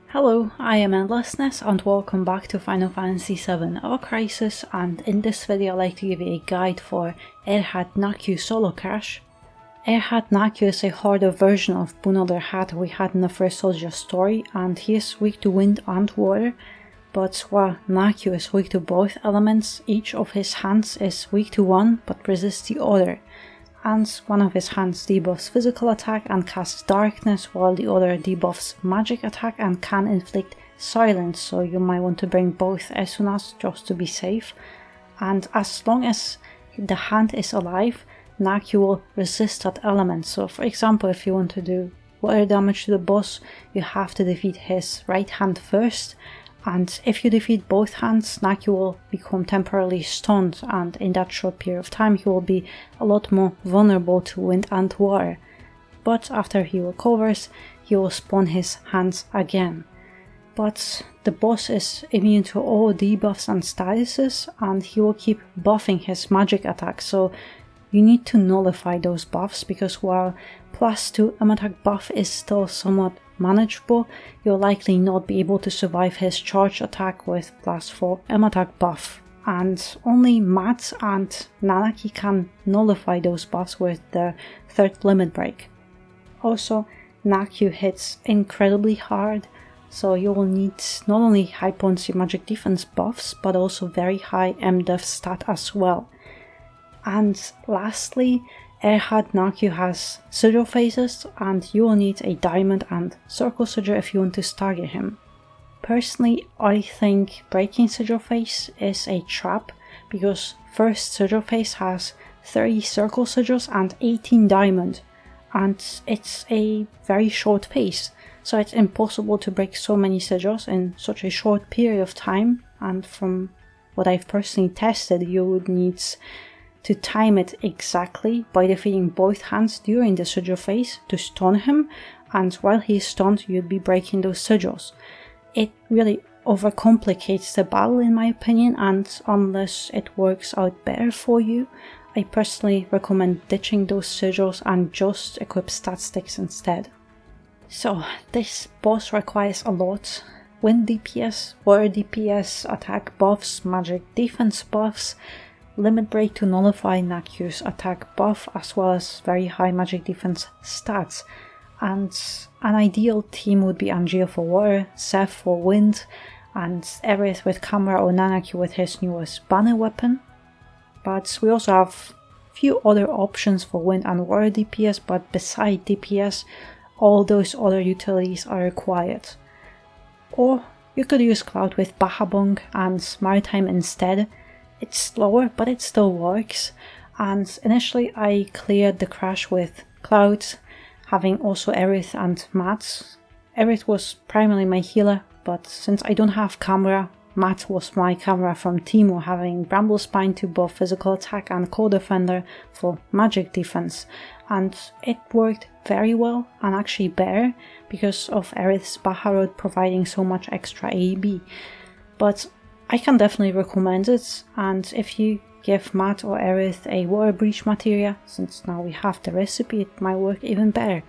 Hello, I am Endlessness and welcome back to Final Fantasy VII Our Crisis, and in this video I'd like to give you a guide for Rhad N'akiu Solo Crash. Rhad N'akiu is a harder version of Bunalder Rhad we had in the first Soldier story, and he is weak to wind and water, but while N'akiu is weak to both elements, each of his hands is weak to one but resists the other. And one of his hands debuffs physical attack and casts darkness, while the other debuffs magic attack and can inflict silence, so you might want to bring both as soon as just to be safe. And as long as the hand is alive, N'akiu will resist that element. So for example, if you want to do water damage to the boss, you have to defeat his right hand first. And if you defeat both hands, N'akiu will become temporarily stunned, and in that short period of time he will be a lot more vulnerable to wind and water. But after he recovers, he will spawn his hands again. But the boss is immune to all debuffs and statuses, and he will keep buffing his magic attack, so you need to nullify those buffs, because while +2 attack buff is still somewhat manageable, you'll likely not be able to survive his charge attack with +4 attack buff, and only Matt and N'akiu can nullify those buffs with their third limit break. Also, N'akiu hits incredibly hard, so you will need not only high potency magic defense buffs, but also very high MDef stat as well. And lastly, Rhad N'akiu has sigil phases, and you will need a diamond and circle sigil if you want to stagger him. Personally, I think breaking sigil phase is a trap, because first sigil phase has 30 circle sigils and 18 diamond, and it's a very short phase, so it's impossible to break so many sigils in such a short period of time. And from what I've personally tested, you would need to time it exactly by defeating both hands during the sigil phase to stun him, and while he is stunned you'd be breaking those sigils. It really overcomplicates the battle in my opinion, and unless it works out better for you, I personally recommend ditching those sigils and just equip stat sticks instead. So this boss requires a lot: wind DPS, water DPS, attack buffs, magic defense buffs, limit break to nullify N'akiu's attack buff, as well as very high magic defense stats. And an ideal team would be Angeal for water, Seth for wind, and Aerith with Kamura or N'akiu with his newest banner weapon. But we also have a few other options for wind and water DPS, but beside DPS, all those other utilities are required. Or you could use Cloud with Bahabong and Maritime instead. It's slower, but it still works, and initially I cleared the crash with Cloud, having also Aerith and Matt. Aerith was primarily my healer, but since I don't have Kamura, Matt was my Kamura from Teemo, having Bramble Spine to buff physical attack and Core Defender for magic defense, and it worked very well, and actually better because of Aerith's Baharod providing so much extra AEB. But I can definitely recommend it, and if you give Matt or Aerith a water breach materia, since now we have the recipe, it might work even better.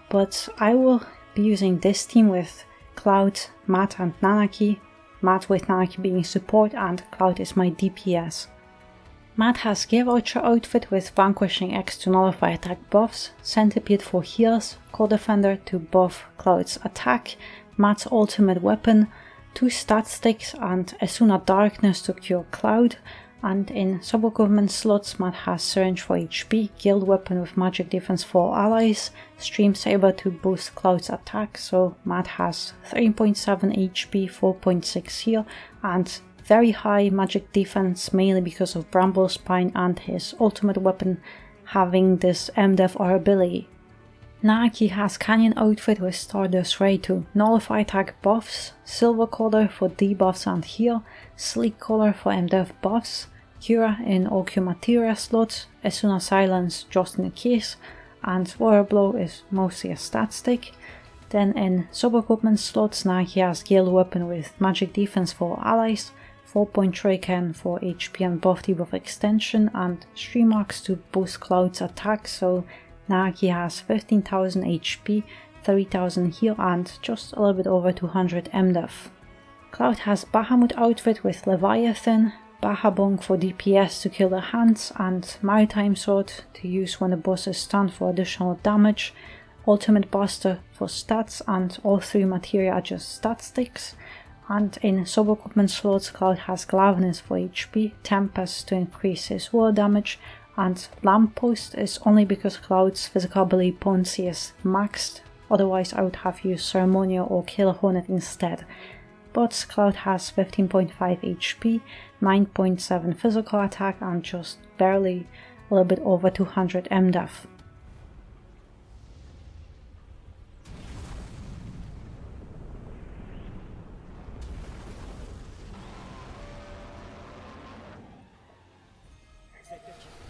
But I will be using this team with Cloud, Matt and N'akiu, Matt with N'akiu being support and Cloud is my DPS. Matt has Gear Voucher outfit with Vanquishing X to nullify attack buffs, Centipede for heals, Core Defender to buff Cloud's attack, Matt's ultimate weapon, 2 stat sticks and Asuna Darkness to cure Cloud, and in sub-equipment slots Matt has Syringe for HP, Guild Weapon with magic defense for allies, Stream Saber to boost Cloud's attack, so Matt has 3.7 HP, 4.6 heal, and very high magic defense mainly because of Bramble Spine and his ultimate weapon having this MDef R ability. N'akiu has Canyon outfit with Stardust Ray to nullify attack buffs, Silver Collar for debuffs and heal, Sleek Collar for MDef buffs, Cura in all Q materia slots, Asuna Silence just in case, and Water Blow is mostly a stat stick. Then in sub-equipment slots N'akiu has Guild Weapon with magic defense for allies, 4.3 can for HP and buff debuff extension, and 3 marks to boost Cloud's attack, so now he has 15,000 HP, 3000 heal and just a little bit over 200 MDef. Cloud has Bahamut outfit with Leviathan, Bahabong for DPS to kill the hands, and Maritime Sword to use when the boss is stunned for additional damage, Ultimate Buster for stats, and all 3 materia are just stat sticks. And in sub-equipment slots, Cloud has Glavenus for HP, Tempest to increase his wall damage, and Lamppost is only because Cloud's physical ability potency is maxed, otherwise I would have used Ceremonial or Killer Hornet instead. But Cloud has 15.5 HP, 9.7 physical attack and just barely a little bit over 200 MDef.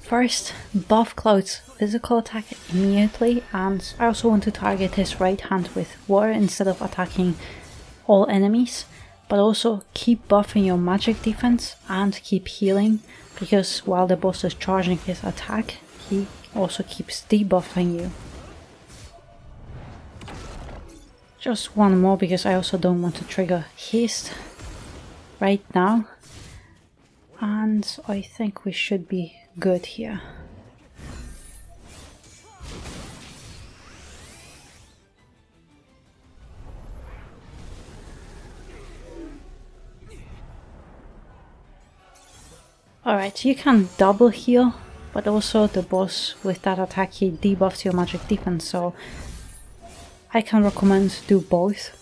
First, buff Cloud's physical attack immediately, and I also want to target his right hand with War instead of attacking all enemies, but also keep buffing your magic defense and keep healing, because while the boss is charging his attack, he also keeps debuffing you. Just one more, because I also don't want to trigger haste right now, and I think we should be good here. Alright, you can double heal, but also the boss with that attack he debuffs your magic defense, so I can recommend do both.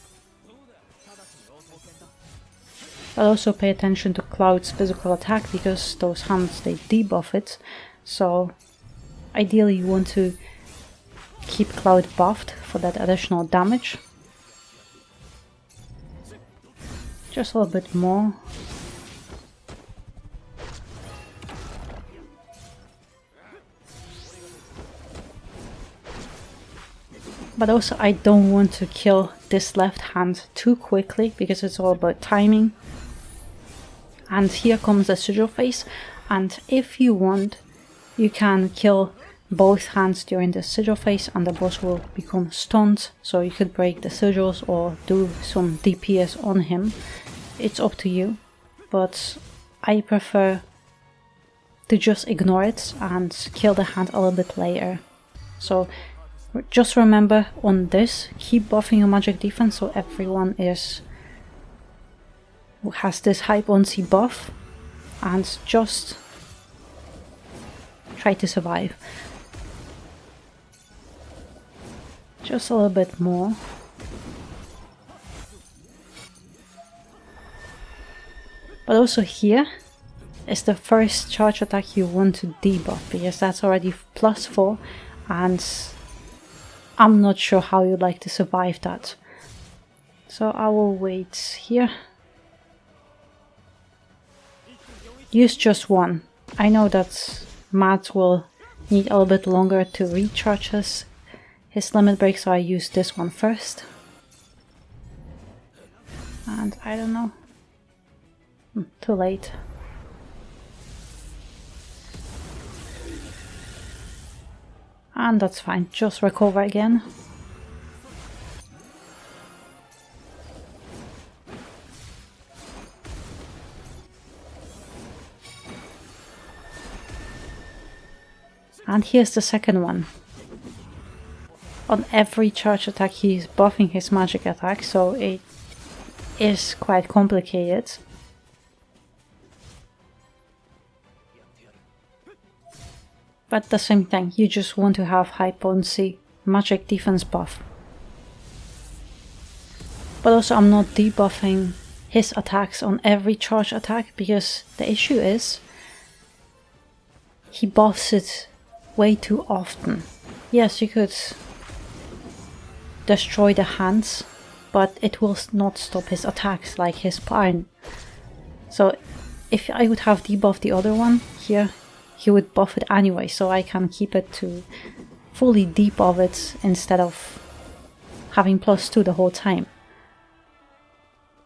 But also pay attention to Cloud's physical attack, because those hands they debuff it, so ideally you want to keep Cloud buffed for that additional damage. Just a little bit more. But also I don't want to kill this left hand too quickly, because it's all about timing. And here comes the sigil phase, and if you want, you can kill both hands during the sigil phase and the boss will become stunned, so you could break the sigils or do some DPS on him. It's up to you, but I prefer to just ignore it and kill the hand a little bit later. So just remember on this, keep buffing your magic defense so everyone has this high potency buff, and just try to survive. Just a little bit more. But also here is the first charge attack you want to debuff, because that's already +4 and I'm not sure how you'd like to survive that. So I will wait here. Use just one. I know that Matt will need a little bit longer to recharge his limit break, so I use this one first. And I don't know. Too late. And that's fine, just recover again. And here's the second one. On every charge attack he's buffing his magic attack, so it is quite complicated. But the same thing, you just want to have high potency magic defense buff. But also I'm not debuffing his attacks on every charge attack, because the issue is he buffs it way too often. Yes, you could destroy the hands, but it will not stop his attacks like his Parn. So if I would have debuffed the other one here, he would buff it anyway, so I can keep it to fully debuff it instead of having +2 the whole time.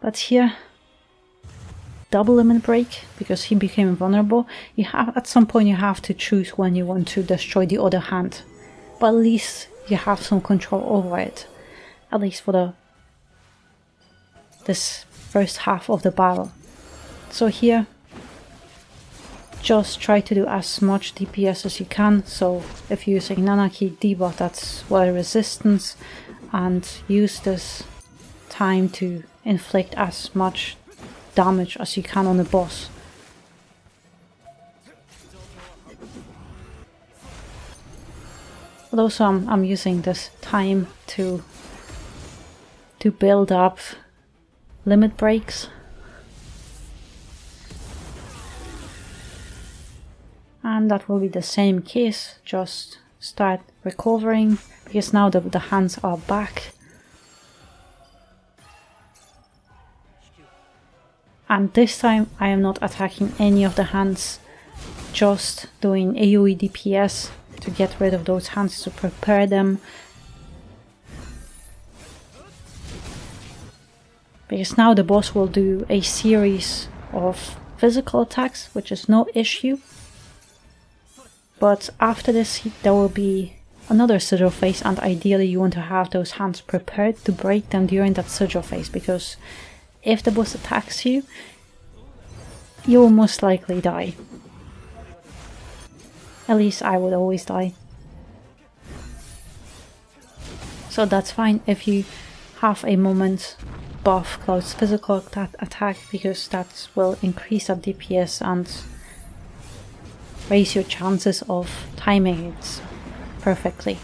But here double limit break because he became vulnerable. You have, at some point you have to choose when you want to destroy the other hand, but at least you have some control over it, at least for this first half of the battle. So here, just try to do as much DPS as you can. So if you're using N'akiu debuff, that's water resistance, and use this time to inflict as much damage as you can on the boss. But also I'm using this time to build up limit breaks. And that will be the same case, just start recovering, because now the hands are back. And this time I am not attacking any of the hands, just doing AoE DPS to get rid of those hands, to prepare them. Because now the boss will do a series of physical attacks, which is no issue. But after this there will be another sigil phase, and ideally you want to have those hands prepared to break them during that sigil phase, because if the boss attacks you, you will most likely die. At least I would always die. So that's fine if you have a moment buff Cloud's physical attack, because that will increase that DPS and raise your chances of timing it perfectly.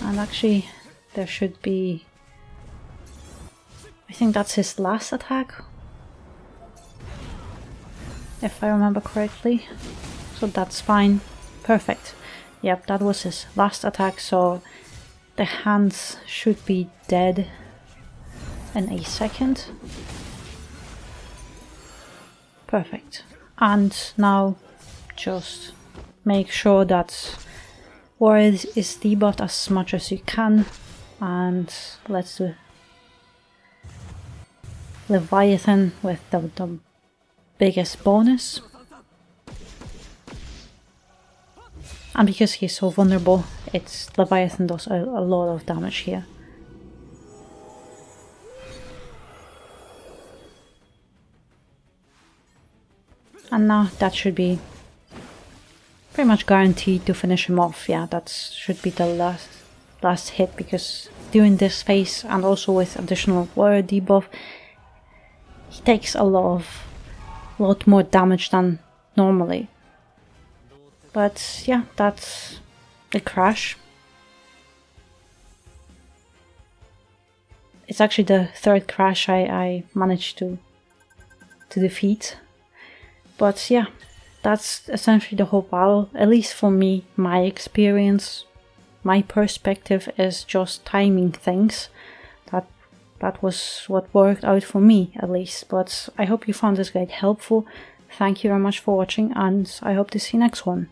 And actually there should be, I think that's his last attack, if I remember correctly. So that's fine. Perfect. Yep, that was his last attack, so the hands should be dead in a second. Perfect. And now just make sure that Warrior is debuffed as much as you can, and let's do Leviathan with the biggest bonus. And because he's so vulnerable, Leviathan does a lot of damage here. And now that should be pretty much guaranteed to finish him off. Yeah, that should be the last hit, because during this phase and also with additional warrior debuff, he takes a lot more damage than normally. But yeah, that's the crash. It's actually the third crash I managed to defeat. But yeah, that's essentially the whole battle. At least for me, my experience, my perspective is just timing things. That was what worked out for me, at least. But I hope you found this guide helpful. Thank you very much for watching, and I hope to see you next one.